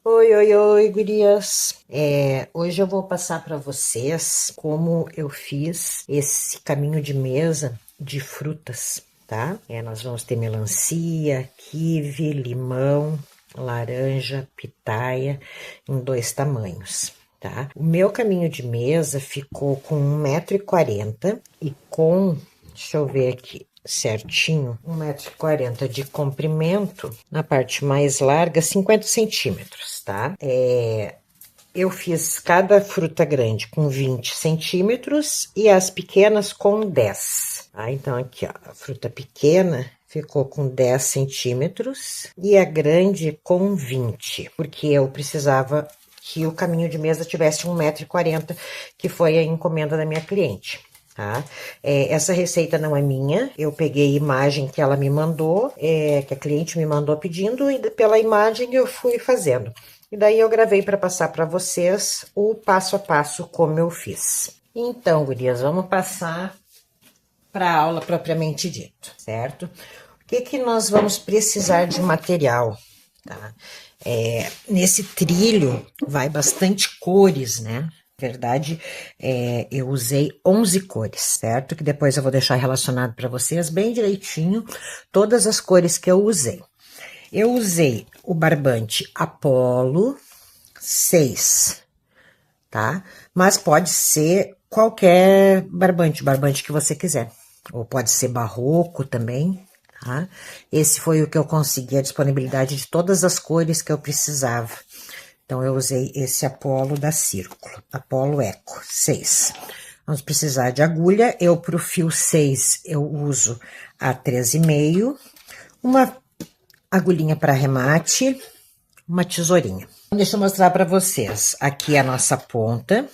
Oi, oi, oi, gurias. Hoje eu vou passar para vocês como eu fiz esse caminho de mesa de frutas, tá? Nós vamos ter melancia, kiwi, limão, laranja, pitaia, em dois tamanhos, tá? O meu caminho de mesa ficou com 1,40 m e com, deixa eu ver aqui, certinho, 1,40 m de comprimento, na parte mais larga, 50 centímetros, tá? Eu fiz cada fruta grande com 20 centímetros e as pequenas com 10, tá? Então, aqui, ó, a fruta pequena ficou com 10 centímetros e a grande com 20, porque eu precisava que o caminho de mesa tivesse 1,40 m, que foi a encomenda da minha cliente. Tá? Essa receita não é minha, eu peguei a imagem que ela me mandou, que a cliente me mandou pedindo, e pela imagem eu fui fazendo. E daí eu gravei para passar para vocês o passo a passo como eu fiz. Então, gurias, vamos passar para a aula propriamente dito, certo? O que nós vamos precisar de material, tá? Nesse trilho vai bastante cores, né? Na verdade, eu usei 11 cores, certo? Que depois eu vou deixar relacionado para vocês bem direitinho todas as cores que eu usei. Eu usei o barbante Apollo 6, tá? Mas pode ser qualquer barbante que você quiser. Ou pode ser barroco também, tá? Esse foi o que eu consegui, a disponibilidade de todas as cores que eu precisava. Então, eu usei esse Apollo da Círculo, Apollo Eco 6. Vamos precisar de agulha. Eu, pro fio 6, eu uso a 13,5, uma agulhinha para arremate, uma tesourinha. Deixa eu mostrar para vocês. Aqui a nossa ponta,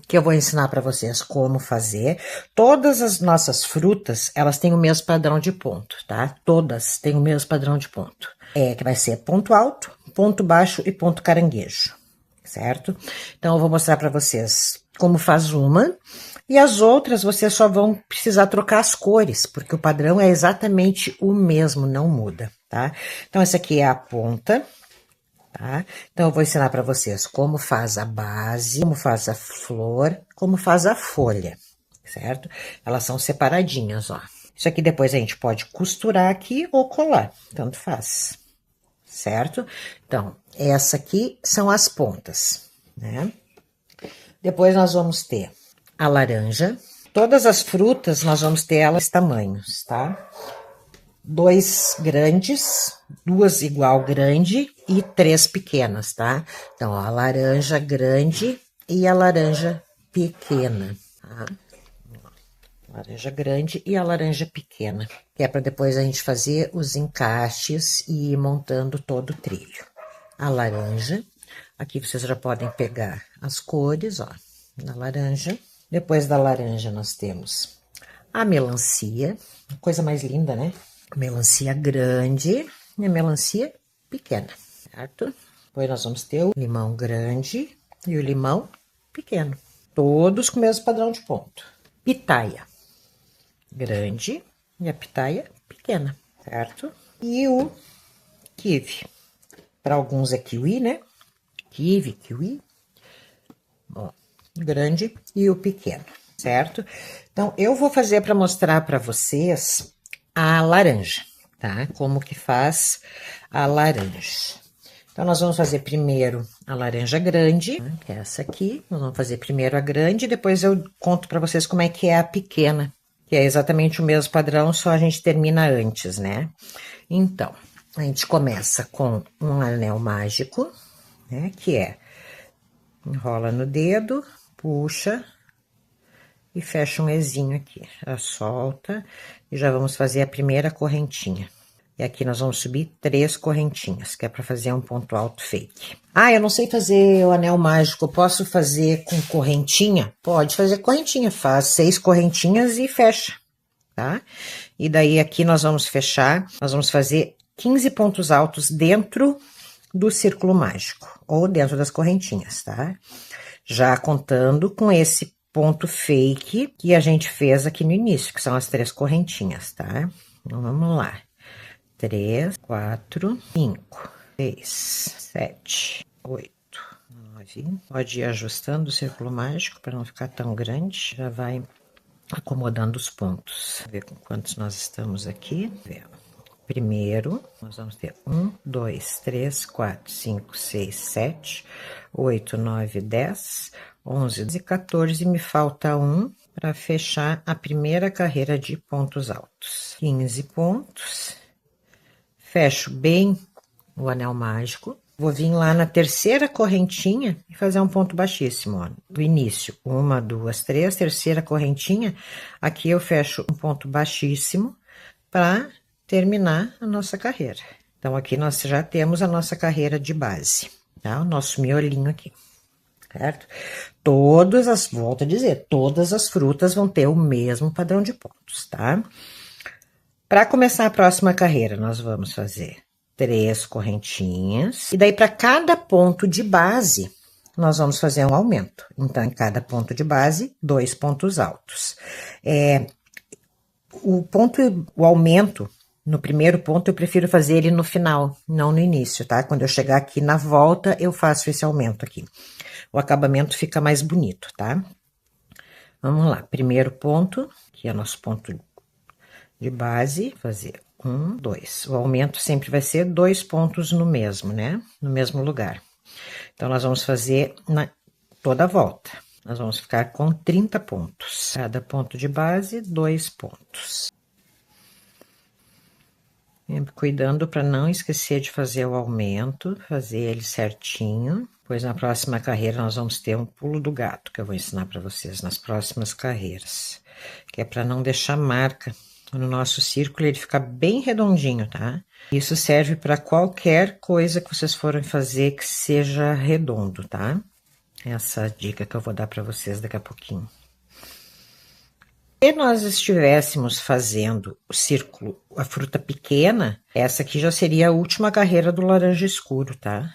que eu vou ensinar para vocês como fazer. Todas as nossas frutas, elas têm o mesmo padrão de ponto, tá? Todas têm o mesmo padrão de ponto. Que vai ser ponto alto, ponto baixo e ponto caranguejo, certo? Então, eu vou mostrar para vocês como faz uma. E as outras, vocês só vão precisar trocar as cores, porque o padrão é exatamente o mesmo, não muda, tá? Então, essa aqui é a ponta, tá? Então, eu vou ensinar para vocês como faz a base, como faz a flor, como faz a folha, certo? Elas são separadinhas, ó. Isso aqui depois a gente pode costurar aqui ou colar, tanto faz, certo? Então, essa aqui são as pontas, né? Depois nós vamos ter a laranja. Todas as frutas nós vamos ter elas tamanhos, tá? 2 grandes, 2 igual grande e 3 pequenas, tá? Então, ó, a laranja grande e a laranja pequena, tá? Laranja grande e a laranja pequena, que é para depois a gente fazer os encaixes e ir montando todo o trilho. A laranja, aqui vocês já podem pegar as cores, ó, da laranja. Depois da laranja nós temos a melancia, coisa mais linda, né? Melancia grande e a melancia pequena, certo? Depois nós vamos ter o limão grande e o limão pequeno, todos com o mesmo padrão de ponto. Pitaia grande e a pitaia pequena, certo? E o kiwi. Para alguns é kiwi, né? Kiwi. Ó, grande e o pequeno, certo? Então, eu vou fazer para mostrar para vocês a laranja, tá? Como que faz a laranja. Então, nós vamos fazer primeiro a laranja grande, que é essa aqui. Nós vamos fazer primeiro a grande, depois eu conto para vocês como é que é a pequena, que é exatamente o mesmo padrão, só a gente termina antes, né? Então, a gente começa com um anel mágico, né? Que é, enrola no dedo, puxa e fecha um Ezinho aqui. Já solta e já vamos fazer a primeira correntinha. E aqui nós vamos subir 3 correntinhas, que é para fazer um ponto alto fake. Ah, eu não sei fazer o anel mágico, eu posso fazer com correntinha? Pode fazer correntinha, faz 6 correntinhas e fecha, tá? E daí aqui nós vamos fechar, nós vamos fazer 15 pontos altos dentro do círculo mágico, ou dentro das correntinhas, tá? Já contando com esse ponto fake que a gente fez aqui no início, que são as 3 correntinhas, tá? Então, vamos lá. 3, 4, 5, 6, 7, 8, 9. Pode ir ajustando o círculo mágico para não ficar tão grande. Já vai acomodando os pontos. Ver com quantos nós estamos aqui. Primeiro, nós vamos ter 1, 2, 3, 4, 5, 6, 7, 8, 9, 10, 11, 12, 14. Me falta um para fechar a primeira carreira de pontos altos. 15 pontos. Fecho bem o anel mágico. Vou vir lá na terceira correntinha e fazer um ponto baixíssimo, ó. Do início, 1, 2, 3, terceira correntinha. Aqui eu fecho um ponto baixíssimo para terminar a nossa carreira. Então, aqui nós já temos a nossa carreira de base, tá? O nosso miolinho aqui, certo? Volto a dizer, todas as frutas vão ter o mesmo padrão de pontos, tá? Para começar a próxima carreira, nós vamos fazer 3 correntinhas. E daí, para cada ponto de base, nós vamos fazer um aumento. Então, em cada ponto de base, 2 pontos altos. O aumento, no primeiro ponto, eu prefiro fazer ele no final, não no início, tá? Quando eu chegar aqui na volta, eu faço esse aumento aqui. O acabamento fica mais bonito, tá? Vamos lá, primeiro ponto, que é nosso ponto de base, fazer 1, 2. O aumento sempre vai ser 2 pontos no mesmo, né? No mesmo lugar. Então, nós vamos fazer toda a volta. Nós vamos ficar com 30 pontos. Cada ponto de base, 2 pontos. Sempre cuidando para não esquecer de fazer o aumento, fazer ele certinho. Pois na próxima carreira nós vamos ter um pulo do gato, que eu vou ensinar para vocês nas próximas carreiras. Que é para não deixar marca no nosso círculo, ele fica bem redondinho, tá? Isso serve para qualquer coisa que vocês forem fazer que seja redondo, tá? Essa dica que eu vou dar para vocês daqui a pouquinho. Se nós estivéssemos fazendo o círculo, a fruta pequena, essa aqui já seria a última carreira do laranja escuro, tá?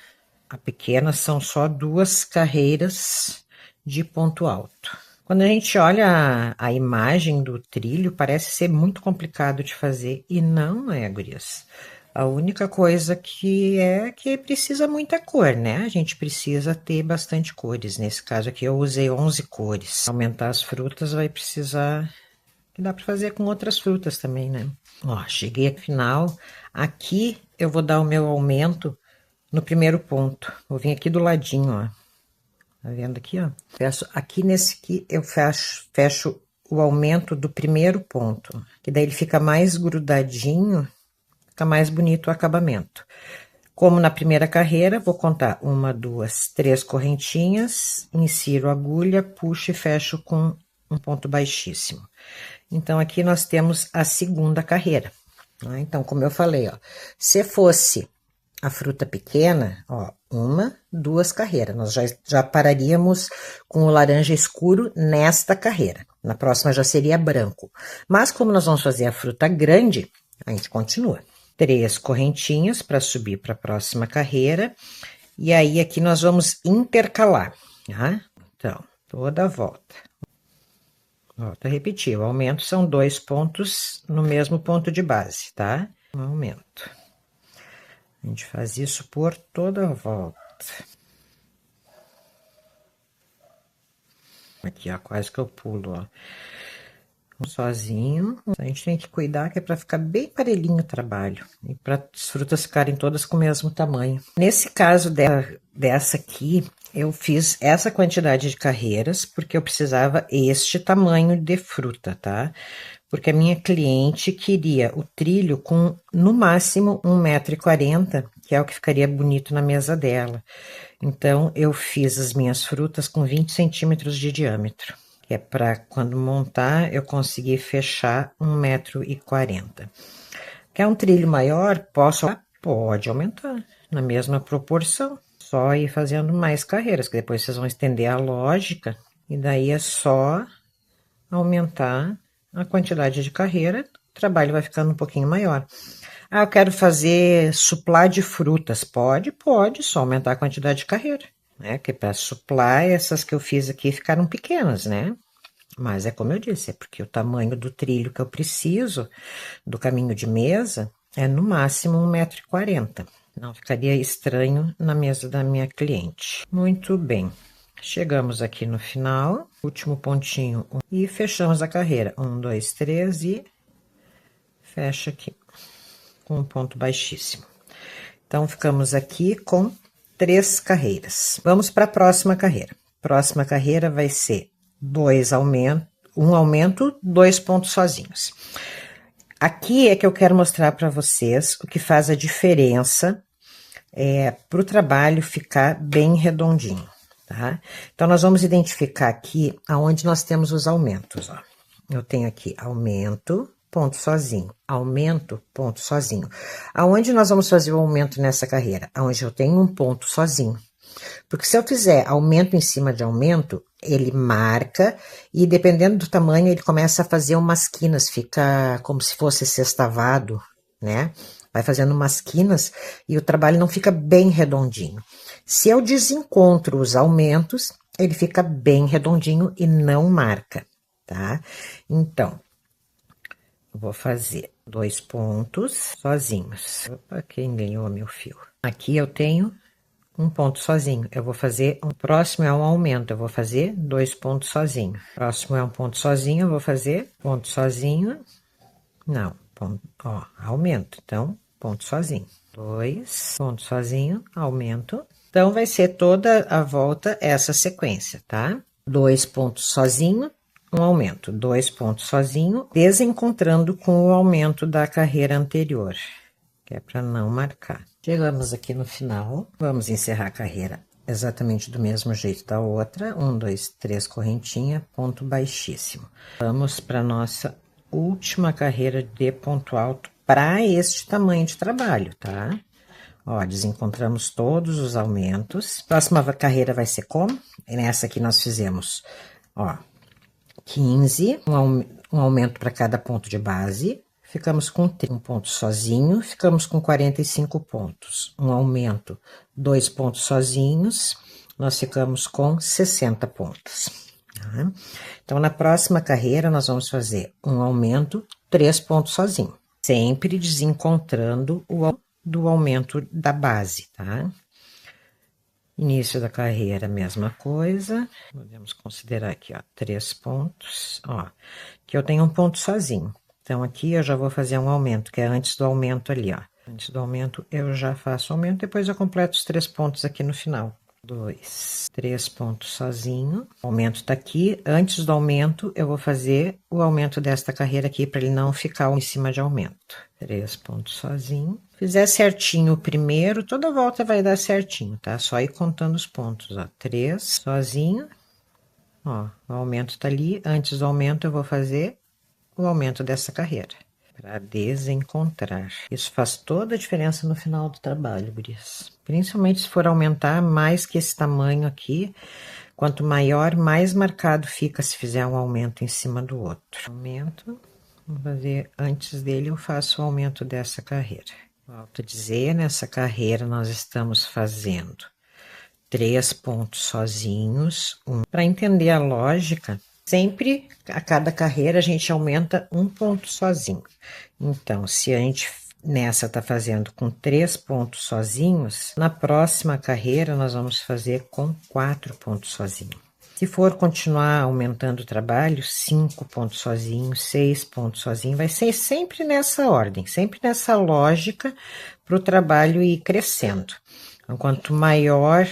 A pequena são só 2 carreiras de ponto alto. Quando a gente olha a imagem do trilho, parece ser muito complicado de fazer, e não é, gurias. A única coisa que precisa muita cor, né? A gente precisa ter bastante cores. Nesse caso aqui eu usei 11 cores. Aumentar as frutas vai precisar... Dá para fazer com outras frutas também, né? Ó, cheguei ao final. Aqui eu vou dar o meu aumento no primeiro ponto. Vou vir aqui do ladinho, ó. Tá vendo aqui, ó? Aqui nesse aqui eu fecho o aumento do primeiro ponto. Que daí ele fica mais grudadinho, fica mais bonito o acabamento. Como na primeira carreira, vou contar 1, 2, 3 correntinhas, insiro a agulha, puxo e fecho com um ponto baixíssimo. Então, aqui nós temos a segunda carreira. Né? Então, como eu falei, ó, se fosse a fruta pequena, ó, 1, 2 carreiras. Nós já pararíamos com o laranja escuro nesta carreira. Na próxima já seria branco. Mas como nós vamos fazer a fruta grande, a gente continua. 3 correntinhas para subir para a próxima carreira. E aí, aqui nós vamos intercalar, tá? Então, toda a volta. Volto a repetir, o aumento são 2 pontos no mesmo ponto de base, tá? Um aumento. A gente faz isso por toda a volta. Aqui, ó, quase que eu pulo, ó. Sozinho, a gente tem que cuidar que é para ficar bem parelhinho o trabalho e para as frutas ficarem todas com o mesmo tamanho. Nesse caso dessa aqui, eu fiz essa quantidade de carreiras porque eu precisava este tamanho de fruta, tá? Porque a minha cliente queria o trilho com, no máximo, 1,40 m, que é o que ficaria bonito na mesa dela. Então, eu fiz as minhas frutas com 20 centímetros de diâmetro. Que é para quando montar eu conseguir fechar 1,40 m. Quer um trilho maior? Pode aumentar na mesma proporção. Só ir fazendo mais carreiras, que depois vocês vão estender a lógica e daí é só aumentar a quantidade de carreira, o trabalho vai ficando um pouquinho maior. Ah, eu quero fazer suplá de frutas. Pode, só aumentar a quantidade de carreira. Né? Que para suplar, essas que eu fiz aqui ficaram pequenas, né? Mas é como eu disse, é porque o tamanho do trilho que eu preciso, do caminho de mesa, é no máximo 1,40 m. Não ficaria estranho na mesa da minha cliente. Muito bem. Chegamos aqui no final, último pontinho, e fechamos a carreira. 1, 2, 3 e fecha aqui com um ponto baixíssimo. Então, ficamos aqui com 3 carreiras. Vamos para a próxima carreira. Próxima carreira vai ser 1 aumento, 2 pontos sozinhos. Aqui é que eu quero mostrar para vocês o que faz a diferença para o trabalho ficar bem redondinho, tá? Então, nós vamos identificar aqui aonde nós temos os aumentos, ó. Eu tenho aqui aumento, ponto sozinho, aumento, ponto sozinho. Aonde nós vamos fazer o aumento nessa carreira? Aonde eu tenho um ponto sozinho. Porque se eu fizer aumento em cima de aumento, ele marca e dependendo do tamanho, ele começa a fazer umas quinas, fica como se fosse sextavado, né? Vai fazendo umas quinas e o trabalho não fica bem redondinho. Se eu desencontro os aumentos, ele fica bem redondinho e não marca, tá? Então, vou fazer 2 pontos sozinhos. Opa, quem ganhou meu fio? Aqui eu tenho um ponto sozinho. Eu vou fazer, o próximo é um aumento, eu vou fazer 2 pontos sozinho. Próximo é um ponto sozinho, eu vou fazer ponto sozinho. Não, ponto, ó, aumento. Então, ponto sozinho. 2 pontos sozinho, aumento. Então, vai ser toda a volta essa sequência, tá? 2 pontos sozinho, um aumento. 2 pontos sozinho, desencontrando com o aumento da carreira anterior, que é para não marcar. Chegamos aqui no final, vamos encerrar a carreira exatamente do mesmo jeito da outra. 1, 2, 3 correntinha, ponto baixíssimo. Vamos para nossa última carreira de ponto alto para este tamanho de trabalho, tá? Ó, desencontramos todos os aumentos. Próxima carreira vai ser como? Nessa aqui nós fizemos, ó, 15, um aumento para cada ponto de base. Ficamos com 1 ponto sozinho, ficamos com 45 pontos. Um aumento, 2 pontos sozinhos, nós ficamos com 60 pontos. Tá? Então, na próxima carreira, nós vamos fazer um aumento, 3 pontos sozinho. Sempre desencontrando do aumento da base, tá? Início da carreira, mesma coisa. Podemos considerar aqui, ó, 3 pontos, ó. Que eu tenho um ponto sozinho. Então, aqui eu já vou fazer um aumento, que é antes do aumento ali, ó. Antes do aumento, eu já faço o aumento, depois eu completo os 3 pontos aqui no final. 2, 3 pontos sozinho. O aumento tá aqui. Antes do aumento, eu vou fazer o aumento desta carreira aqui, para ele não ficar em cima de aumento. 3 pontos sozinho. Fizer certinho o primeiro, toda volta vai dar certinho, tá? Só ir contando os pontos, ó. 3 sozinho. Ó, o aumento tá ali. Antes do aumento, eu vou fazer o aumento dessa carreira, para desencontrar. Isso faz toda a diferença no final do trabalho, gurias. Principalmente se for aumentar mais que esse tamanho aqui, quanto maior, mais marcado fica se fizer um aumento em cima do outro. Aumento, vou fazer, antes dele eu faço o aumento dessa carreira. Volto a dizer, nessa carreira nós estamos fazendo 3 pontos sozinhos, para entender a lógica. Sempre, a cada carreira, a gente aumenta 1 ponto sozinho. Então, se a gente nessa tá fazendo com 3 pontos sozinhos, na próxima carreira nós vamos fazer com 4 pontos sozinhos. Se for continuar aumentando o trabalho, 5 pontos sozinhos, 6 pontos sozinhos, vai ser sempre nessa ordem, sempre nessa lógica para o trabalho ir crescendo. Então, quanto maior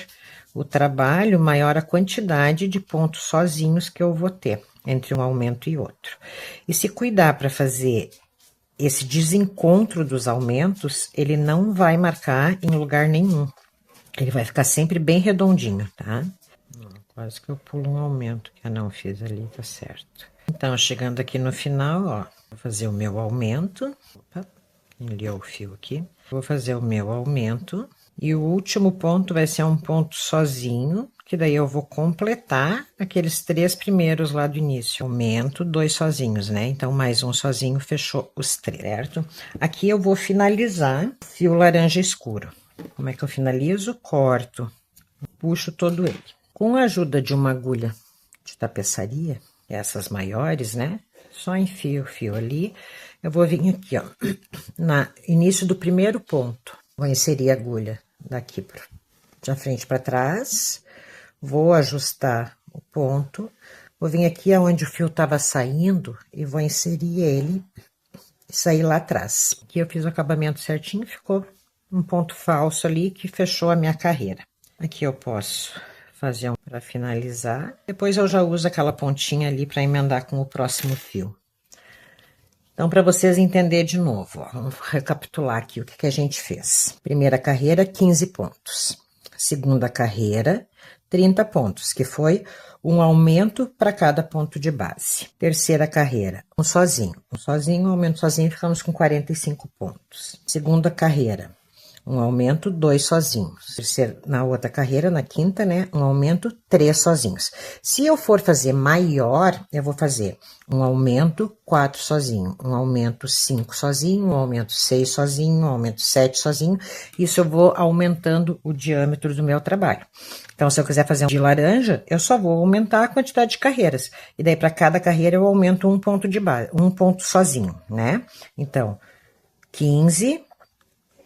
o trabalho, maior a quantidade de pontos sozinhos que eu vou ter entre um aumento e outro. E se cuidar para fazer esse desencontro dos aumentos, ele não vai marcar em lugar nenhum. Ele vai ficar sempre bem redondinho, tá? Quase que eu pulo um aumento, que eu não fiz ali, tá certo. Então, chegando aqui no final, ó, vou fazer o meu aumento. Opa, enliou o fio aqui. Vou fazer o meu aumento. E o último ponto vai ser um ponto sozinho, que daí eu vou completar aqueles 3 primeiros lá do início. Aumento, 2 sozinhos, né? Então, mais um sozinho, fechou os 3, certo? Aqui eu vou finalizar fio laranja escuro. Como é que eu finalizo? Corto, puxo todo ele. Com a ajuda de uma agulha de tapeçaria, essas maiores, né? Só enfio o fio ali. Eu vou vir aqui, ó, no início do primeiro ponto. Vou inserir a agulha daqui de frente para trás, vou ajustar o ponto, vou vir aqui aonde o fio estava saindo e vou inserir ele e sair lá atrás. Aqui eu fiz o acabamento certinho, ficou um ponto falso ali que fechou a minha carreira. Aqui eu posso fazer um para finalizar, depois eu já uso aquela pontinha ali para emendar com o próximo fio. Então, para vocês entenderem de novo, ó, vamos recapitular aqui o que a gente fez. Primeira carreira, 15 pontos. Segunda carreira, 30 pontos, que foi um aumento para cada ponto de base. Terceira carreira, um sozinho, um aumento sozinho, ficamos com 45 pontos. Segunda carreira, um aumento, 2 sozinhos. Na outra carreira, na quinta, né, um aumento, 3 sozinhos. Se eu for fazer maior, eu vou fazer um aumento, 4 sozinho, um aumento, 5 sozinho, um aumento, 6 sozinho, um aumento, 7 sozinho. Isso eu vou aumentando o diâmetro do meu trabalho. Então, se eu quiser fazer um de laranja, eu só vou aumentar a quantidade de carreiras. E daí, para cada carreira, eu aumento um ponto de base, um ponto sozinho, né? Então, 15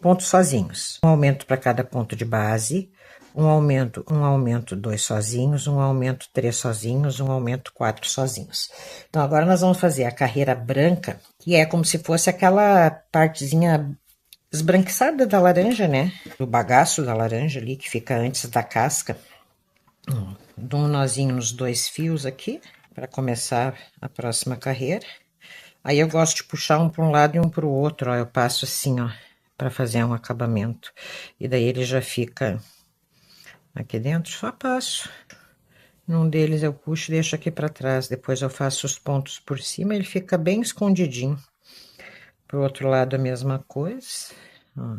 pontos sozinhos. Um aumento para cada ponto de base, um aumento 2 sozinhos, um aumento 3 sozinhos, um aumento 4 sozinhos. Então, agora nós vamos fazer a carreira branca, que é como se fosse aquela partezinha esbranquiçada da laranja, né? Do bagaço da laranja ali, que fica antes da casca. Dou um nozinho nos 2 fios aqui, para começar a próxima carreira. Aí eu gosto de puxar um para um lado e um para o outro, ó. Eu passo assim, ó, para fazer um acabamento. E daí ele já fica aqui dentro, só passo. Num deles eu puxo e deixo aqui para trás. Depois eu faço os pontos por cima, ele fica bem escondidinho. Pro outro lado a mesma coisa, ó.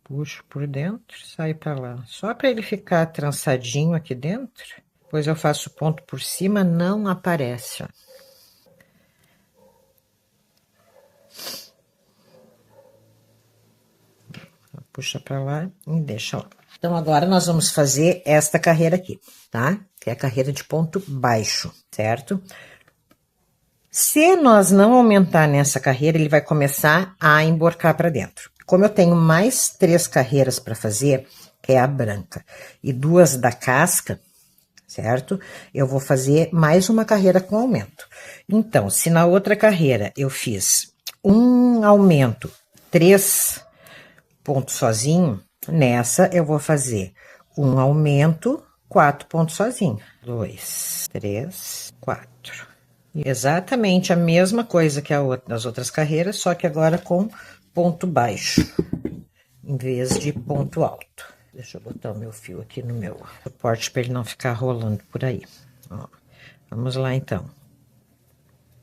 Puxo por dentro, sai para lá. Só para ele ficar trançadinho aqui dentro. Depois eu faço ponto por cima, não aparece, ó. Puxa para lá e deixa lá. Então, agora nós vamos fazer esta carreira aqui, tá? Que é a carreira de ponto baixo, certo? Se nós não aumentar nessa carreira, ele vai começar a emborcar para dentro. Como eu tenho mais 3 carreiras para fazer, que é a branca, e 2 da casca, certo? Eu vou fazer mais uma carreira com aumento. Então, se na outra carreira eu fiz um aumento, 3 pontos sozinho, nessa eu vou fazer um aumento, 4 pontos sozinho. 2, 3, 4. Exatamente a mesma coisa que nas outras carreiras, só que agora com ponto baixo, em vez de ponto alto. Deixa eu botar o meu fio aqui no meu suporte para ele não ficar rolando por aí. Ó, vamos lá, então.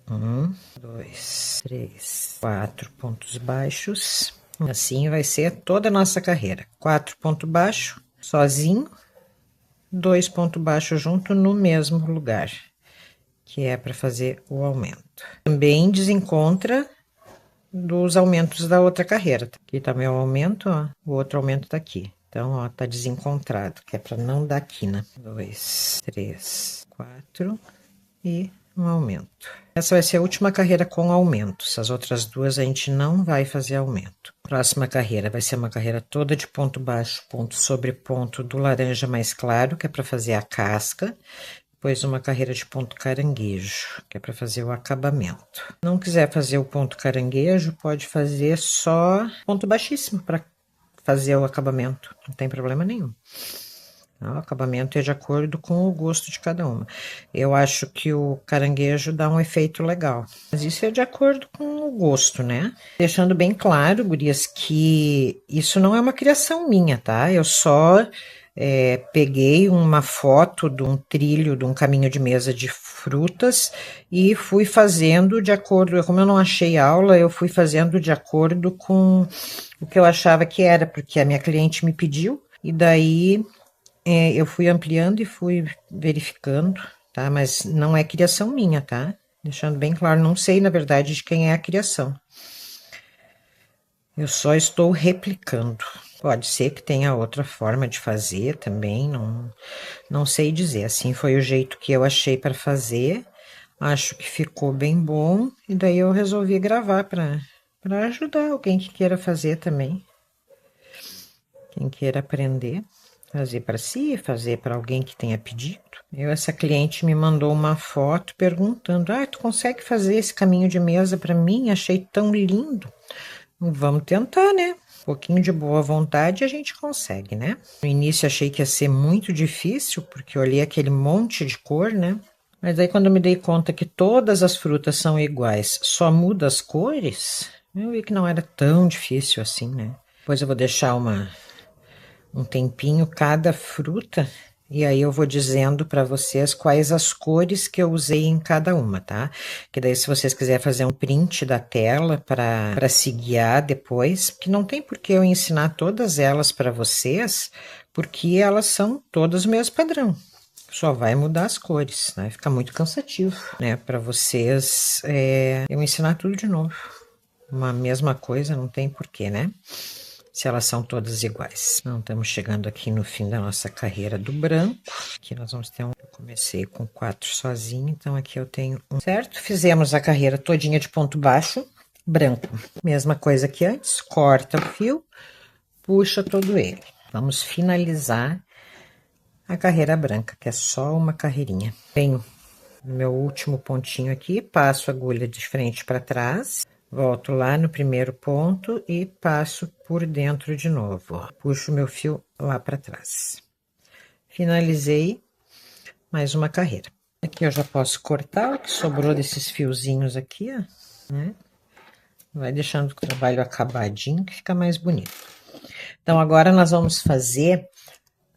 1, 2, 3, 4 pontos baixos. Assim vai ser toda a nossa carreira. 4 pontos baixos, sozinho, 2 pontos baixos junto no mesmo lugar, que é para fazer o aumento. Também desencontra dos aumentos da outra carreira. Aqui tá meu aumento, ó, o outro aumento tá aqui. Então, ó, tá desencontrado, que é para não dar quina. 2, 3, 4 e um aumento. Essa vai ser a última carreira com aumentos. As outras 2 a gente não vai fazer aumento. Próxima carreira vai ser uma carreira toda de ponto baixo, ponto sobre ponto do laranja mais claro, que é para fazer a casca. Depois uma carreira de ponto caranguejo, que é para fazer o acabamento. Não quiser fazer o ponto caranguejo, pode fazer só ponto baixíssimo para fazer o acabamento. Não tem problema nenhum. O acabamento é de acordo com o gosto de cada uma. Eu acho que o caranguejo dá um efeito legal. Mas isso é de acordo com o gosto, né? Deixando bem claro, gurias, que isso não é uma criação minha, tá? Eu só peguei uma foto de um trilho, de um caminho de mesa de frutas e fui fazendo de acordo, como eu não achei aula, eu fui fazendo de acordo com o que eu achava que era, porque a minha cliente me pediu, e daí eu fui ampliando e fui verificando, tá? Mas não é criação minha, tá? Deixando bem claro, não sei, na verdade, de quem é a criação. Eu só estou replicando. Pode ser que tenha outra forma de fazer também, não sei dizer. Assim foi o jeito que eu achei para fazer. Acho que ficou bem bom. E daí eu resolvi gravar para ajudar alguém que queira fazer também. quem queira aprender, fazer para si, fazer para alguém que tenha pedido. Essa cliente me mandou uma foto perguntando: tu consegue fazer esse caminho de mesa para mim? Achei tão lindo. Vamos tentar, né? Um pouquinho de boa vontade a gente consegue, né? No início achei que ia ser muito difícil, porque eu olhei aquele monte de cor, né? Mas aí quando eu me dei conta que todas as frutas são iguais, só muda as cores, eu vi que não era tão difícil assim, né? Depois eu vou deixar um tempinho cada fruta e aí eu vou dizendo para vocês quais as cores que eu usei em cada uma, tá? Que daí se vocês quiserem fazer um print da tela para se guiar depois, que não tem por que eu ensinar todas elas para vocês, porque elas são todas o mesmo padrão. Só vai mudar as cores, né? Fica muito cansativo, né? Para vocês eu ensinar tudo de novo. Uma mesma coisa, não tem porquê, né? Se elas são todas iguais. Então, estamos chegando aqui no fim da nossa carreira do branco. Aqui nós vamos ter eu comecei com 4 sozinho, então aqui eu tenho um, certo? Fizemos a carreira todinha de ponto baixo, branco. Mesma coisa que antes, corta o fio, puxa todo ele. Vamos finalizar a carreira branca, que é só uma carreirinha. Tenho meu último pontinho aqui, passo a agulha de frente para trás, volto lá no primeiro ponto e passo por dentro de novo, ó. Puxo meu fio lá para trás. Finalizei mais uma carreira. Aqui eu já posso cortar o que sobrou desses fiozinhos aqui, ó, né? Vai deixando o trabalho acabadinho, que fica mais bonito. Então, agora nós vamos fazer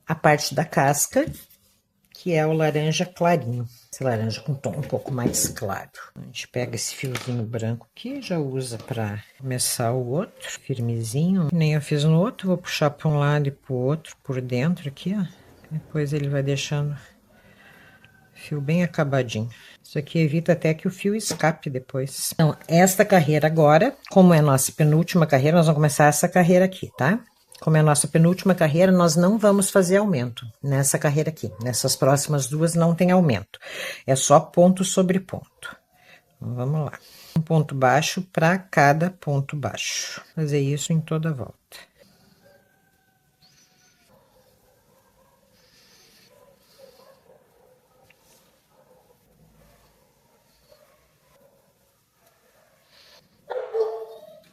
a parte da casca, que é o laranja clarinho. Esse laranja com tom um pouco mais claro. A gente pega esse fiozinho branco aqui, já usa para começar o outro, firmezinho. Nem eu fiz no outro, vou puxar para um lado e para o outro, por dentro aqui, ó. Depois ele vai deixando o fio bem acabadinho. Isso aqui evita até que o fio escape depois. Então, esta carreira agora, como é a nossa penúltima carreira, nós vamos começar essa carreira aqui, tá? Como é a nossa penúltima carreira, nós não vamos fazer aumento nessa carreira aqui. Nessas próximas duas não tem aumento. É só ponto sobre ponto. Então, vamos lá. Um ponto baixo para cada ponto baixo. Fazer isso em toda a volta.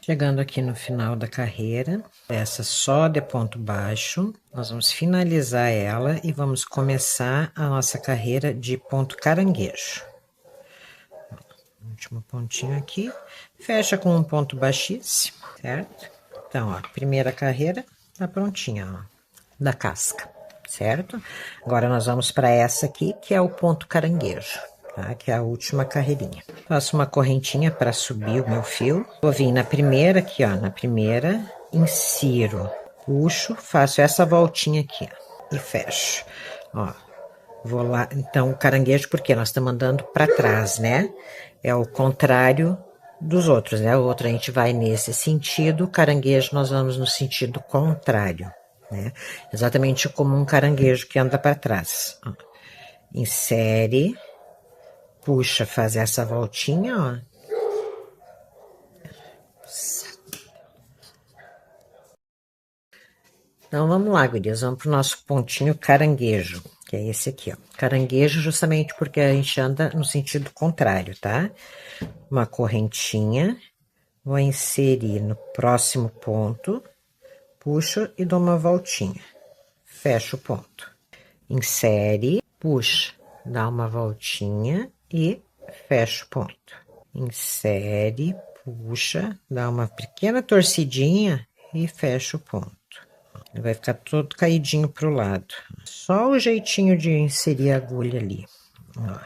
Chegando aqui no final da carreira, essa só de ponto baixo, nós vamos finalizar ela e vamos começar a nossa carreira de ponto caranguejo. Último pontinho aqui, fecha com um ponto baixíssimo, certo? Então, ó, primeira carreira tá prontinha, ó, da casca, certo? Agora nós vamos para essa aqui, que é o ponto caranguejo. Tá? Que é a última carreirinha. Faço uma correntinha para subir o meu fio. Vou vir na primeira aqui, ó, na primeira, insiro, puxo, faço essa voltinha aqui, ó, e fecho. Ó, vou lá, então, o caranguejo, porque nós estamos andando para trás, né? É o contrário dos outros, né? O outro a gente vai nesse sentido, o caranguejo nós vamos no sentido contrário, né? Exatamente como um caranguejo que anda para trás. Ó. Insere, puxa, faz essa voltinha, ó. Então, vamos lá, gurias, vamos pro nosso pontinho caranguejo, que é esse aqui, ó. Caranguejo justamente porque a gente anda no sentido contrário, tá? Uma correntinha, vou inserir no próximo ponto, puxo e dou uma voltinha. Fecho o ponto. Insere, puxa, dá uma voltinha e fecha o ponto. Insere, puxa, dá uma pequena torcidinha e fecha o ponto. Ele vai ficar todo caidinho pro lado. Só o jeitinho de inserir a agulha ali. Ó,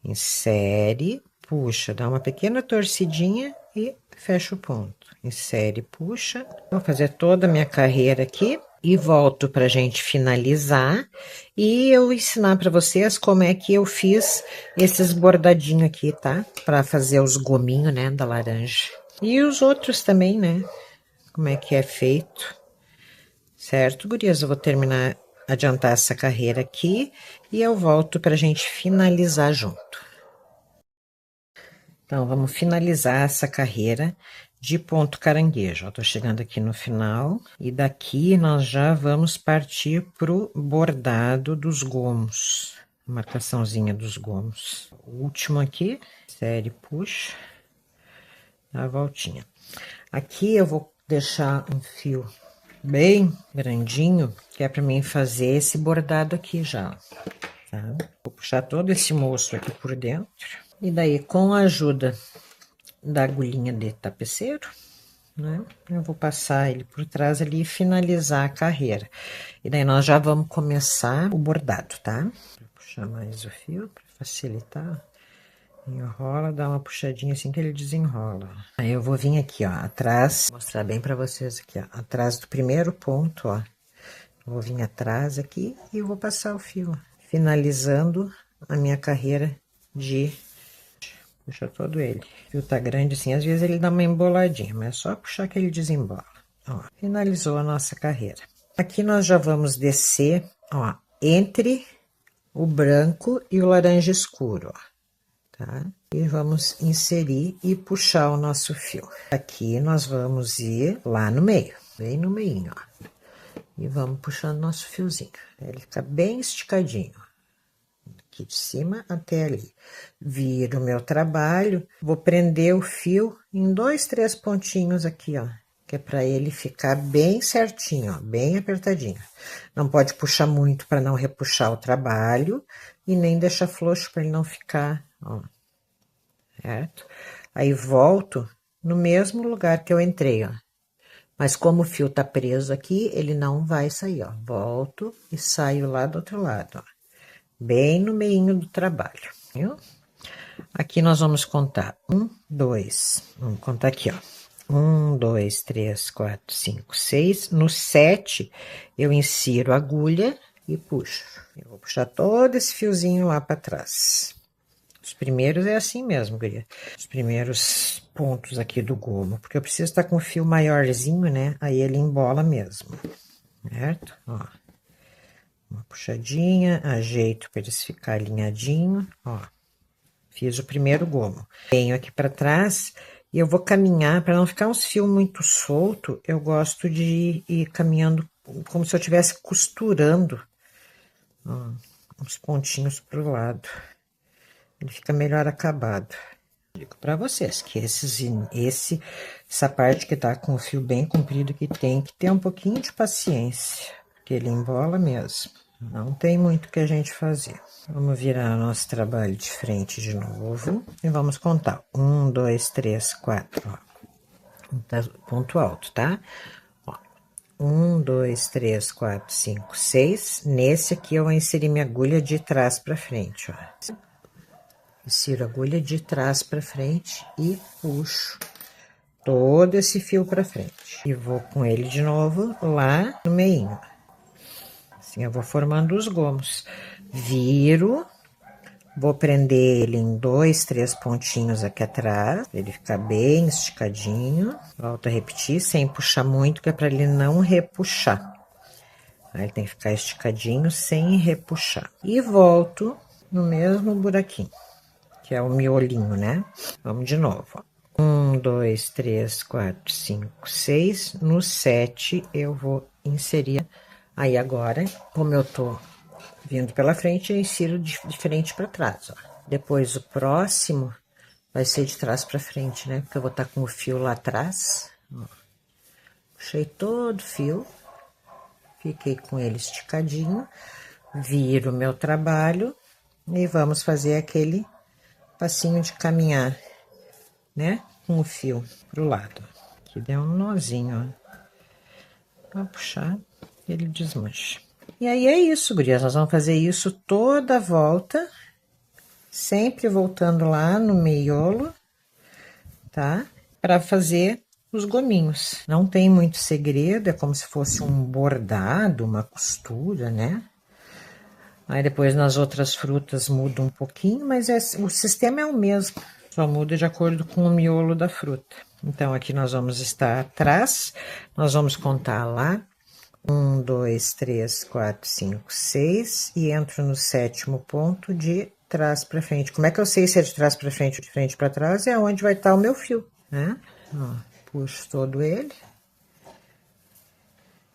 insere, puxa, dá uma pequena torcidinha e fecha o ponto. Insere, puxa. Vou fazer toda a minha carreira aqui. E volto pra gente finalizar e eu ensinar pra vocês como é que eu fiz esses bordadinhos aqui, tá? Pra fazer os gominhos, né, da laranja. E os outros também, né? Como é que é feito. Certo, gurias? Eu vou terminar, adiantar essa carreira aqui e eu volto pra gente finalizar junto. Então, vamos finalizar essa carreira de ponto caranguejo. Ó, tô chegando aqui no final e daqui nós já vamos partir pro bordado dos gomos. Marcaçãozinha dos gomos. O último aqui, série puxa, dá a voltinha. Aqui eu vou deixar um fio bem grandinho, que é para mim fazer esse bordado aqui já, tá? Vou puxar todo esse moço aqui por dentro. E daí, com a ajuda da agulhinha de tapeceiro, né, eu vou passar ele por trás ali e finalizar a carreira. E daí, nós já vamos começar o bordado, tá? Vou puxar mais o fio para facilitar. Enrola, dá uma puxadinha assim que ele desenrola. Aí eu vou vir aqui, ó, atrás, mostrar bem pra vocês aqui, ó, atrás do primeiro ponto, ó. Eu vou vir atrás aqui e vou passar o fio, finalizando a minha carreira de... Puxa todo ele. O fio tá grande assim, às vezes ele dá uma emboladinha, mas é só puxar que ele desembola. Ó, finalizou a nossa carreira. Aqui nós já vamos descer, ó, entre o branco e o laranja escuro, ó. Tá? E vamos inserir e puxar o nosso fio. Aqui nós vamos ir lá no meio, bem no meinho, ó. E vamos puxando nosso fiozinho. Ele fica bem esticadinho. Aqui de cima até ali. Viro o meu trabalho, vou prender o fio em 2, 3 pontinhos aqui, ó. Que é para ele ficar bem certinho, ó, bem apertadinho. Não pode puxar muito para não repuxar o trabalho e nem deixar frouxo para ele não ficar, ó, certo? Aí volto no mesmo lugar que eu entrei, ó. Mas como o fio tá preso aqui, ele não vai sair, ó. Volto e saio lá do outro lado, ó. Bem no meinho do trabalho, viu? Aqui nós vamos contar 1, 2, vamos contar aqui, ó. 1, 2, 3, 4, 5, 6. No 7, eu insiro a agulha e puxo. Eu vou puxar todo esse fiozinho lá para trás. Os primeiros é assim mesmo, guria. Os primeiros pontos aqui do gomo, porque eu preciso estar com o fio maiorzinho, né? Aí ele embola mesmo, certo? Ó, uma puxadinha, ajeito para eles ficar alinhadinho, ó. Fiz o primeiro gomo. Venho aqui para trás e eu vou caminhar, para não ficar uns fios muito solto, eu gosto de ir caminhando como se eu estivesse costurando, ó, uns pontinhos pro lado. Ele fica melhor acabado. Digo para vocês que essa parte que tá com o fio bem comprido que tem que ter um pouquinho de paciência, porque ele embola mesmo. Não tem muito o que a gente fazer. Vamos virar nosso trabalho de frente de novo e vamos contar. 1, 2, 3, 4, ó. Ponto alto, tá? Ó. 1, 2, 3, 4, 5, 6. Nesse aqui eu vou inserir minha agulha de trás para frente, ó. Insiro a agulha de trás para frente e puxo todo esse fio para frente. E vou com ele de novo lá no meio. Assim eu vou formando os gomos. Viro, vou prender ele em 2, 3 pontinhos aqui atrás, pra ele ficar bem esticadinho. Volto a repetir, sem puxar muito, que é para ele não repuxar. Aí ele tem que ficar esticadinho sem repuxar. E volto no mesmo buraquinho, que é o miolinho, né? Vamos de novo, ó. 1, 2, 3, 4, 5, 6. No 7, eu vou inserir. Aí, agora, como eu tô vindo pela frente, eu insiro de frente para trás, ó. Depois, o próximo vai ser de trás para frente, né? Porque eu vou estar com o fio lá atrás, ó. Puxei todo o fio. Fiquei com ele esticadinho. Viro o meu trabalho e vamos fazer aquele passinho de caminhar, né? Com o fio pro lado. Aqui deu um nozinho, ó. Vou puxar, ele desmancha. E aí é isso, gurias. Nós vamos fazer isso toda a volta, sempre voltando lá no meiolo, tá? Para fazer os gominhos. Não tem muito segredo, é como se fosse um bordado, uma costura, né? Aí depois nas outras frutas muda um pouquinho, mas o sistema é o mesmo, só muda de acordo com o miolo da fruta. Então, aqui nós vamos estar atrás, nós vamos contar lá, 1, 2, 3, 4, 5, 6, e entro no 7º ponto de trás para frente. Como é que eu sei se é de trás para frente ou de frente para trás? É onde vai estar o meu fio, né? Ó, puxo todo ele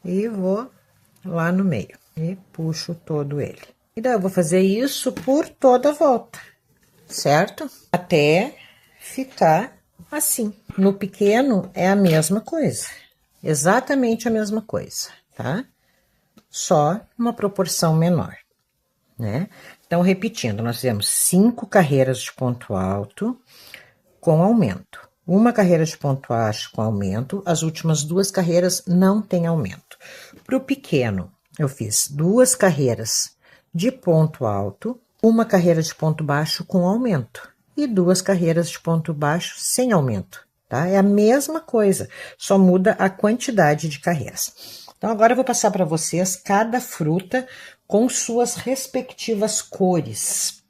e vou lá no meio e puxo todo ele. E daí eu vou fazer isso por toda a volta, certo? Até ficar assim. No pequeno é a mesma coisa, exatamente a mesma coisa, tá? Só uma proporção menor, né? Então, repetindo, nós fizemos 5 carreiras de ponto alto com aumento. Uma carreira de ponto baixo com aumento, as últimas 2 carreiras não tem aumento. Para o pequeno, eu fiz 2 carreiras de ponto alto, uma carreira de ponto baixo com aumento e 2 carreiras de ponto baixo sem aumento, tá? É a mesma coisa, só muda a quantidade de carreiras. Então, agora eu vou passar para vocês cada fruta com suas respectivas cores.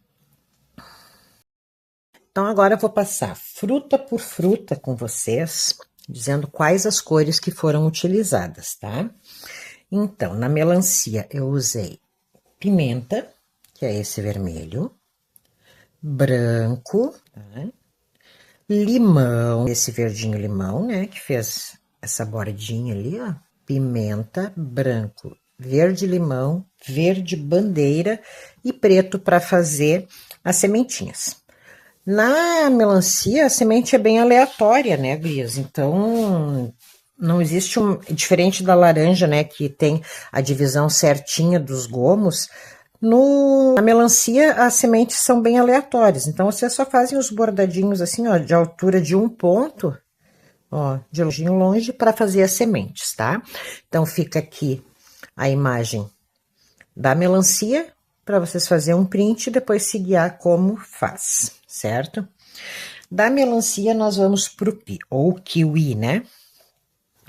Então, agora eu vou passar fruta por fruta com vocês, dizendo quais as cores que foram utilizadas, tá? Então, na melancia eu usei pimenta, que é esse vermelho, branco, tá? Limão, esse verdinho limão, né, que fez essa bordinha ali, ó, pimenta, branco, verde limão, verde bandeira e preto para fazer as sementinhas. Na melancia, a semente é bem aleatória, né, gurias? Então, não existe diferente da laranja, né, que tem a divisão certinha dos gomos. Na melancia, as sementes são bem aleatórias. Então, vocês só fazem os bordadinhos assim, ó, de altura de 1 ponto, ó, de longe para fazer as sementes, tá? Então, fica aqui a imagem da melancia para vocês fazerem um print e depois se guiar como faz, certo? Da melancia, nós vamos pro kiwi, né?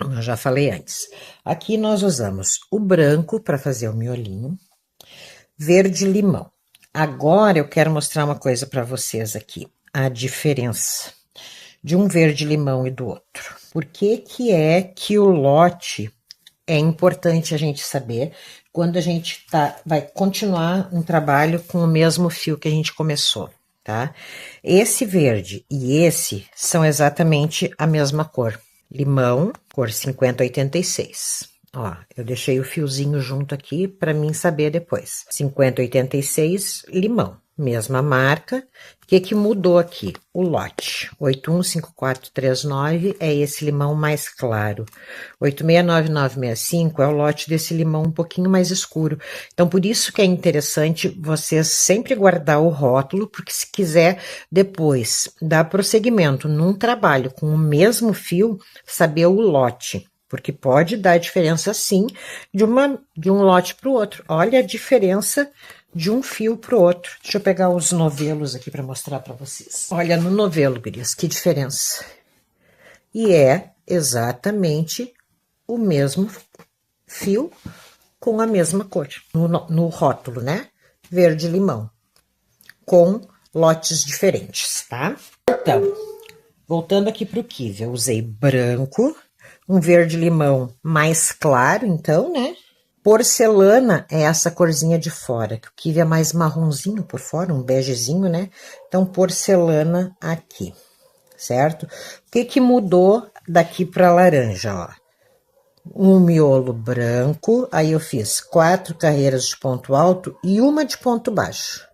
Eu já falei antes. Aqui nós usamos o branco para fazer o miolinho, verde limão. Agora eu quero mostrar uma coisa para vocês aqui, a diferença de um verde limão e do outro. Por que que é que o lote é importante a gente saber quando a gente vai continuar um trabalho com o mesmo fio que a gente começou, tá? Esse verde e esse são exatamente a mesma cor. Limão, cor 5086. Ó, eu deixei o fiozinho junto aqui para mim saber depois. 5086, limão. Mesma marca. O que que mudou aqui? O lote. 815439 é esse limão mais claro. 869965 é o lote desse limão um pouquinho mais escuro. Então, por isso que é interessante vocês sempre guardar o rótulo, porque se quiser depois dar prosseguimento num trabalho com o mesmo fio, saber o lote. Porque pode dar diferença, sim, de um lote para o outro. Olha a diferença de um fio para o outro. Deixa eu pegar os novelos aqui para mostrar para vocês. Olha no novelo, gurias, que diferença. E é exatamente o mesmo fio com a mesma cor. No rótulo, né? Verde-limão. Com lotes diferentes, tá? Então, voltando aqui para o kiwi, eu usei branco, um verde-limão mais claro, então, né? Porcelana é essa corzinha de fora, que o kiwi é mais marronzinho por fora, um begezinho, né? Então, porcelana aqui, certo? O que que mudou daqui para laranja, ó? Um miolo branco, aí eu fiz 4 carreiras de ponto alto e uma de ponto baixo,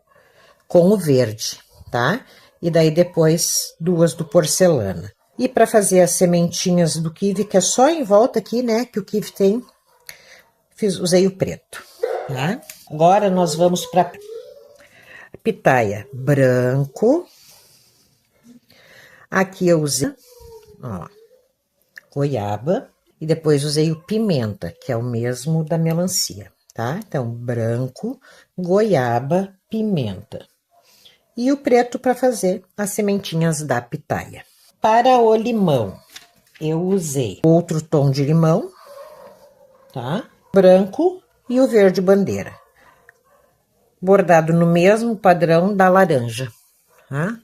com o verde, tá? E daí depois 2 do porcelana. E para fazer as sementinhas do kiwi, que é só em volta aqui, né, que o kiwi tem, usei o preto, tá? Agora nós vamos para pitaia branco. Aqui eu usei, ó, goiaba. E depois usei o pimenta, que é o mesmo da melancia, tá? Então, branco, goiaba, pimenta. E o preto para fazer as sementinhas da pitaia. Para o limão, eu usei outro tom de limão, tá? Branco e o verde bandeira. Bordado no mesmo padrão da laranja, tá?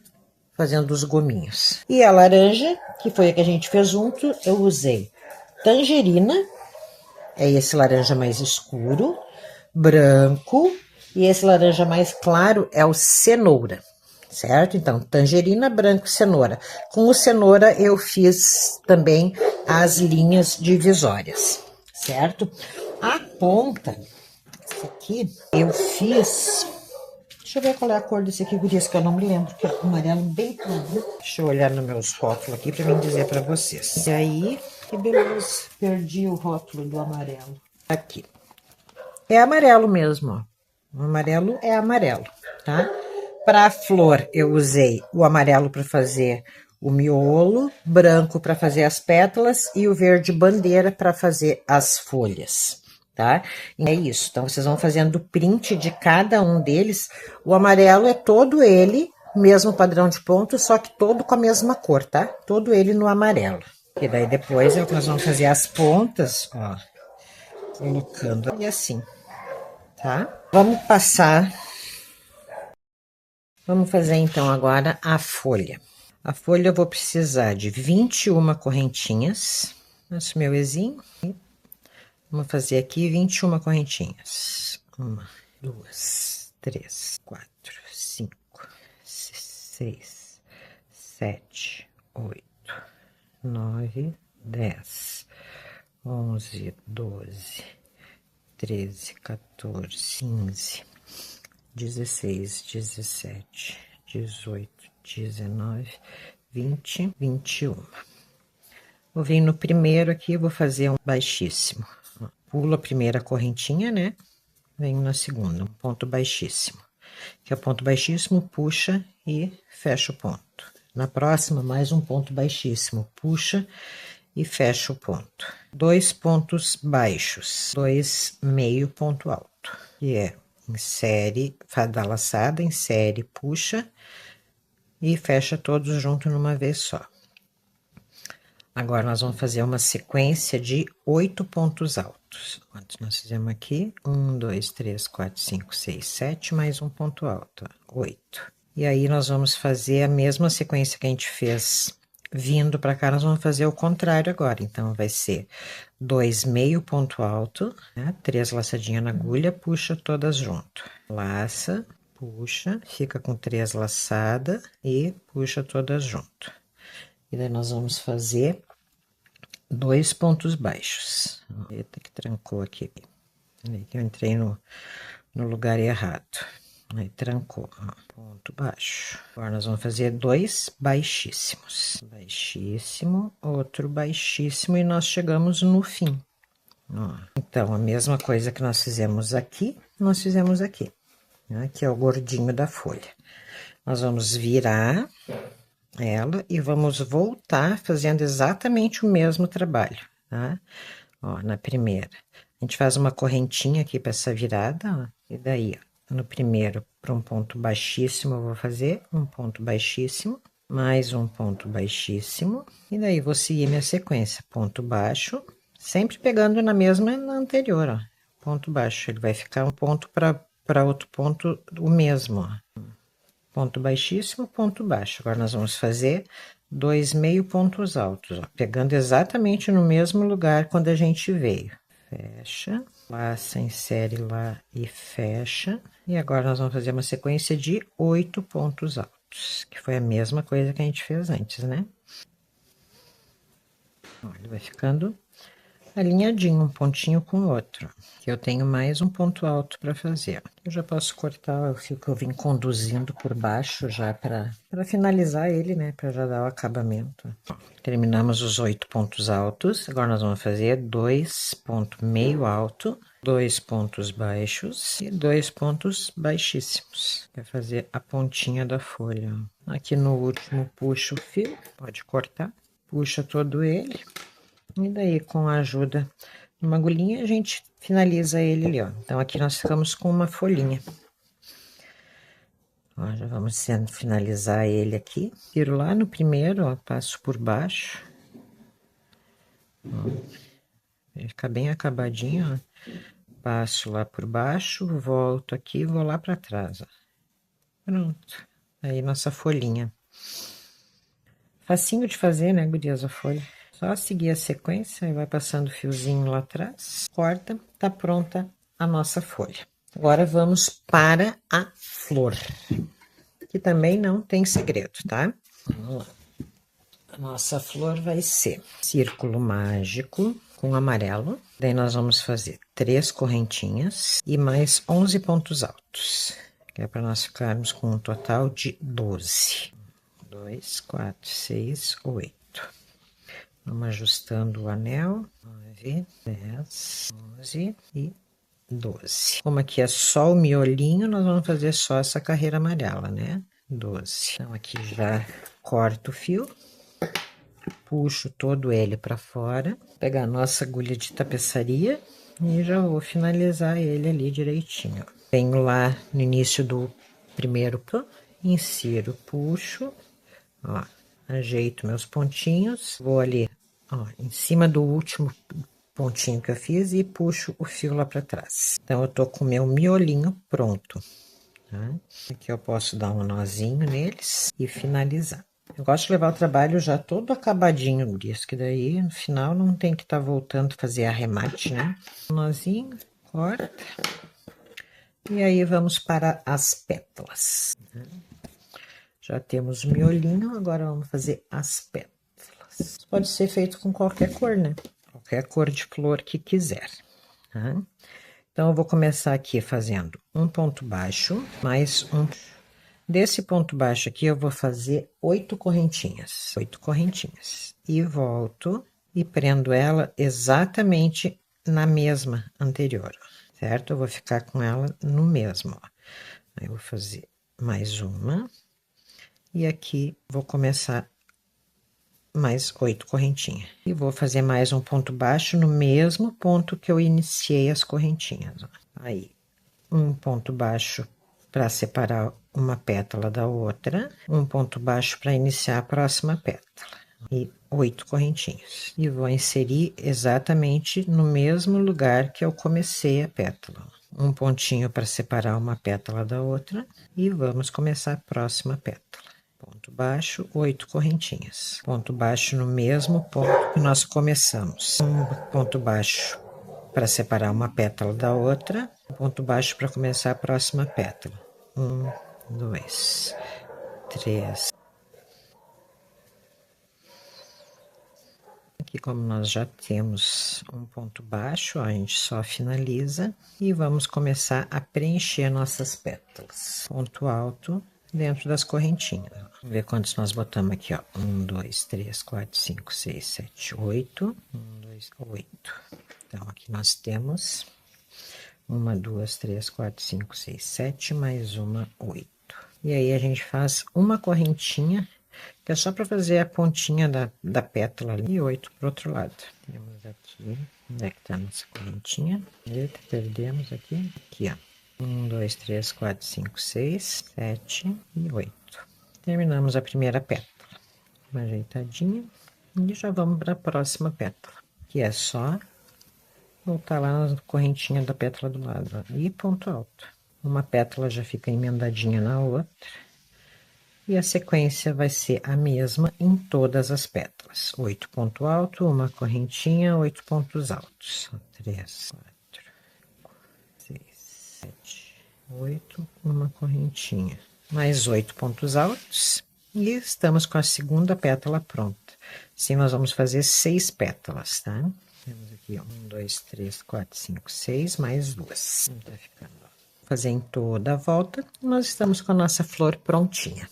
Fazendo os gominhos. E a laranja, que foi a que a gente fez junto, eu usei tangerina, é esse laranja mais escuro, branco, e esse laranja mais claro é o cenoura, certo? Então, tangerina, branco, cenoura. Com o cenoura eu fiz também as linhas divisórias, certo? A ponta, esse aqui, eu fiz... Deixa eu ver qual é a cor desse aqui, gurias, que eu não me lembro, que é um amarelo bem claro. Deixa eu olhar nos meus rótulos aqui para mim dizer para vocês. E aí, que beleza, perdi o rótulo do amarelo. Aqui. É amarelo mesmo, ó. O amarelo é amarelo, tá? Para a flor, eu usei o amarelo para fazer o miolo, branco para fazer as pétalas e o verde bandeira para fazer as folhas, tá? E é isso. Então, vocês vão fazendo print de cada um deles. O amarelo é todo ele, mesmo padrão de ponto, só que todo com a mesma cor, tá? Todo ele no amarelo. E daí depois é o que nós vamos fazer as pontas, ó, colocando e assim, tá? Vamos passar. Vamos fazer então agora a folha. A folha eu vou precisar de 21 correntinhas. Nosso meu exinho. Vamos fazer aqui 21 correntinhas. 1, 2, 3, 4, 5, 6, 7, 8, 9, 10, 11, 12, 13, 14, 15, 16, 17, 18, 19, 20, 21. Vou vir no primeiro aqui, vou fazer um baixíssimo. Pulo a primeira correntinha, né? Venho na segunda, um ponto baixíssimo. Que é o ponto baixíssimo, puxa e fecha o ponto. Na próxima, mais um ponto baixíssimo, puxa e fecha o ponto. 2 pontos baixos, 2 meio ponto alto, que é insere, faz da laçada, insere, puxa e fecha todos juntos numa vez só. Agora, nós vamos fazer uma sequência de 8 pontos altos. Quantos nós fizemos aqui? 1, 2, 3, 4, 5, 6, 7, mais um ponto alto, 8. E aí, nós vamos fazer a mesma sequência que a gente fez vindo para cá, nós vamos fazer o contrário agora. Então, vai ser 2 meio ponto alto, né? 3 laçadinhas na agulha, puxa todas junto. Laça, puxa, fica com 3 laçadas e puxa todas junto. E daí, nós vamos fazer 2 pontos baixos. Eita, que trancou aqui. Peraí, que eu entrei no lugar errado. Aí, trancou, ó, ponto baixo. Agora, nós vamos fazer 2 baixíssimos. Baixíssimo, outro baixíssimo, e nós chegamos no fim. Ó, então, a mesma coisa que nós fizemos aqui, nós fizemos aqui. Né, que é o gordinho da folha. Nós vamos virar ela e vamos voltar fazendo exatamente o mesmo trabalho, tá? Ó, na primeira, a gente faz uma correntinha aqui para essa virada, ó, e daí, ó, no primeiro, para um ponto baixíssimo, eu vou fazer um ponto baixíssimo, mais um ponto baixíssimo, e daí vou seguir minha sequência, ponto baixo, sempre pegando na mesma na anterior, ó, ponto baixo, ele vai ficar um ponto para outro ponto o mesmo, ó. Ponto baixíssimo, ponto baixo. Agora, nós vamos fazer 2 meio pontos altos, ó, pegando exatamente no mesmo lugar quando a gente veio. Fecha, laça, insere lá e fecha. E agora, nós vamos fazer uma sequência de 8 pontos altos, que foi a mesma coisa que a gente fez antes, né? Ó, ele vai ficando alinhadinho, um pontinho com o outro. Que eu tenho mais um ponto alto para fazer. Eu já posso cortar o fio que eu vim conduzindo por baixo já para finalizar ele, né? Para já dar o acabamento. Terminamos os 8 pontos altos. Agora nós vamos fazer 2 pontos meio alto, 2 pontos baixos e 2 pontos baixíssimos. Vai fazer a pontinha da folha. Aqui no último, puxa o fio, pode cortar, puxa todo ele. E daí, com a ajuda de uma agulhinha, a gente finaliza ele ali, ó. Então, aqui nós ficamos com uma folhinha. Ó, já vamos finalizar ele aqui. Tiro lá no primeiro, ó, passo por baixo. Ó, ele fica bem acabadinho, ó. Passo lá por baixo, volto aqui e vou lá pra trás, ó. Pronto. Aí, nossa folhinha. Facinho de fazer, né, gurias, a folha. Só seguir a sequência e vai passando o fiozinho lá atrás, corta, tá pronta a nossa folha. Agora, vamos para a flor. que também não tem segredo, tá? Vamos lá. A nossa flor vai ser círculo mágico com amarelo. Daí nós vamos fazer 3 correntinhas e mais 11 pontos altos, que é para nós ficarmos com um total de 12. 2, 4, 6, 8. Vamos ajustando o anel. 9, 10, 11 e 12. Como aqui é só o miolinho, nós vamos fazer só essa carreira amarela, né? 12. Então, aqui já corto o fio, puxo todo ele para fora, pegar a nossa agulha de tapeçaria e já vou finalizar ele ali direitinho. Venho lá no início do primeiro, insiro, puxo, ó, ajeito meus pontinhos, vou ali, ó, em cima do último pontinho que eu fiz e puxo o fio lá para trás. Então, eu tô com o meu miolinho pronto, tá? Aqui eu posso dar um nozinho neles e finalizar. Eu gosto de levar o trabalho já todo acabadinho disso, que daí no final não tem que estar voltando a fazer arremate, né? Um nozinho, corta. E aí vamos para as pétalas. Já temos o miolinho, agora vamos fazer as pétalas. Pode ser feito com qualquer cor, né? Qualquer cor de flor que quiser, tá? Então, eu vou começar aqui fazendo um ponto baixo, mais um. Desse ponto baixo aqui, eu vou fazer 8 correntinhas. 8 correntinhas. E volto e prendo ela exatamente na mesma anterior, certo? Eu vou ficar com ela no mesmo, ó. Aí, eu vou fazer mais uma. E aqui, vou começar mais 8 correntinhas. E vou fazer mais um ponto baixo no mesmo ponto que eu iniciei as correntinhas, ó. Aí, um ponto baixo para separar uma pétala da outra, um ponto baixo para iniciar a próxima pétala, e 8 correntinhas. E vou inserir exatamente no mesmo lugar que eu comecei a pétala. Um pontinho para separar uma pétala da outra, e vamos começar a próxima pétala. Ponto baixo, 8 correntinhas. Ponto baixo no mesmo ponto que nós começamos. Um ponto baixo para separar uma pétala da outra, um ponto baixo para começar a próxima pétala. 1, 2, 3. Aqui, como nós já temos um ponto baixo, ó, a gente só finaliza e vamos começar a preencher nossas pétalas. Ponto alto dentro das correntinhas. Vamos ver quantos nós botamos aqui, ó. 1, 2, 3, 4, 5, 6, 7, 8. 1, 2, 8. Então, aqui nós temos 1, 2, 3, 4, 5, 6, 7, mais uma, 8. E aí, a gente faz uma correntinha, que é só para fazer a pontinha da pétala ali, e 8 pro outro lado. Temos aqui, onde é que tá a nossa correntinha? Eita, perdemos aqui. Aqui, ó. 1, 2, 3, 4, 5, 6, 7 e 8. Terminamos a primeira pétala. Uma ajeitadinha. E já vamos para a próxima pétala, que é só voltar lá na correntinha da pétala do lado, ó, e ponto alto. Uma pétala já fica emendadinha na outra. E a sequência vai ser a mesma em todas as pétalas. 8 ponto alto, uma correntinha, 8 pontos altos. 3, 4, 6, 7, 8, uma correntinha. Mais 8 pontos altos. E estamos com a segunda pétala pronta. Assim, nós vamos fazer 6 pétalas, tá? Temos aqui, ó, 1, 2, 3, 4, 5, 6, mais 2. Tá ficando, ó. Fazer em toda a volta, nós estamos com a nossa flor prontinha.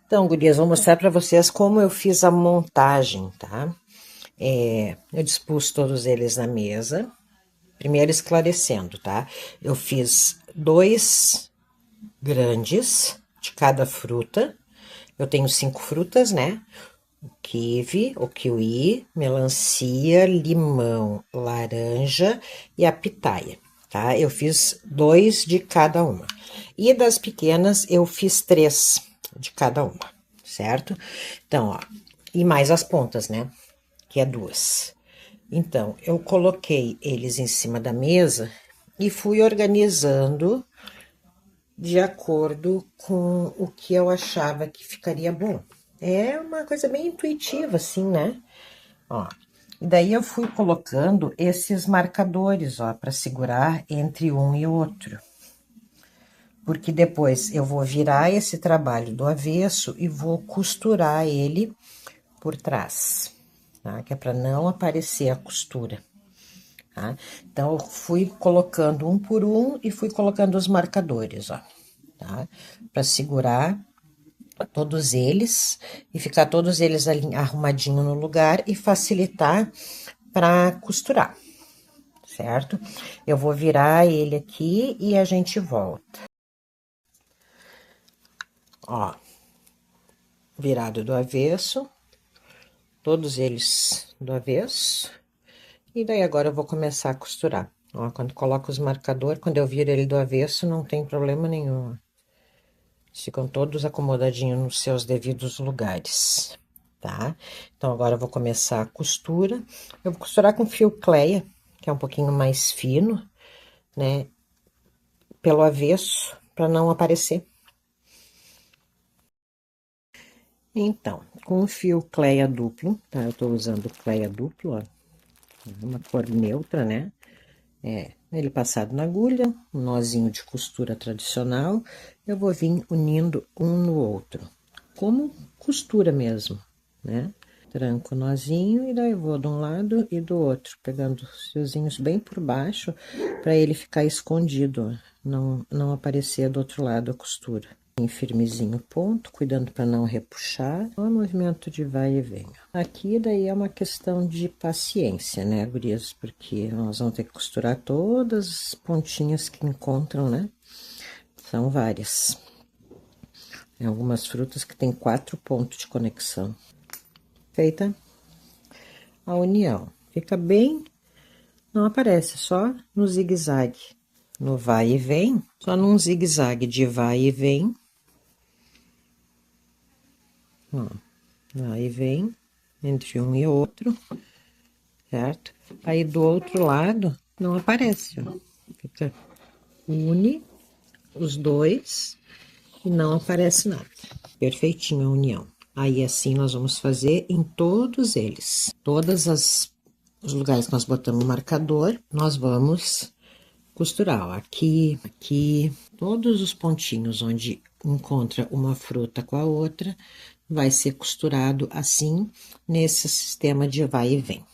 Então, gurias, vou mostrar para vocês como eu fiz a montagem, tá? Eu dispus todos eles na mesa, primeiro esclarecendo, tá? Eu fiz 2 grandes de cada fruta, eu tenho 5 frutas, né? O kiwi, melancia, limão, laranja e a pitaia, tá? Eu fiz 2 de cada uma. E das pequenas, eu fiz 3 de cada uma, certo? Então, ó, e mais as pontas, né? Que é 2. Então, eu coloquei eles em cima da mesa e fui organizando de acordo com o que eu achava que ficaria bom. É uma coisa bem intuitiva, assim, né? Ó, e daí eu fui colocando esses marcadores, ó, para segurar entre um e outro. porque depois eu vou virar esse trabalho do avesso e vou costurar ele por trás, tá? Que é para não aparecer a costura, tá? Então, eu fui colocando um por um e fui colocando os marcadores, ó, tá? Para segurar todos eles e ficar todos eles ali arrumadinho no lugar e facilitar para costurar, certo? Eu vou virar ele aqui e a gente volta. Ó, virado do avesso, todos eles do avesso, e daí agora eu vou começar a costurar. Ó, quando coloco os marcadores, quando eu viro ele do avesso, não tem problema nenhum. Ficam todos acomodadinhos nos seus devidos lugares, tá? Então, agora eu vou começar a costura. Eu vou costurar com fio Cleia, que é um pouquinho mais fino, né? Pelo avesso, para não aparecer. Então, com o fio Cleia duplo, tá? Eu tô usando Cleia duplo, ó. Uma cor neutra, né? Ele passado na agulha, um nozinho de costura tradicional, eu vou vir unindo um no outro, como costura mesmo, né? Tranco o nozinho e daí eu vou de um lado e do outro, pegando os fiozinhos bem por baixo, para ele ficar escondido, ó, não aparecer do outro lado a costura. Bem firmezinho o ponto, cuidando para não repuxar, o movimento de vai e vem. Aqui daí é uma questão de paciência, né, gurias? Porque nós vamos ter que costurar todas as pontinhas que encontram, né? São várias. Tem algumas frutas que tem 4 pontos de conexão. Feita a união. Fica bem, não aparece, só no zigue-zague. No vai e vem, só num zigue-zague de vai e vem. Ó, vai e vem entre um e outro, certo? Aí do outro lado não aparece, ó. Fica une os dois e não aparece nada. Perfeitinho a união. Aí assim nós vamos fazer em todos eles. Os lugares que nós botamos o marcador, nós vamos costurar, ó, aqui, aqui, todos os pontinhos onde encontra uma fruta com a outra, vai ser costurado assim, nesse sistema de vai e vem.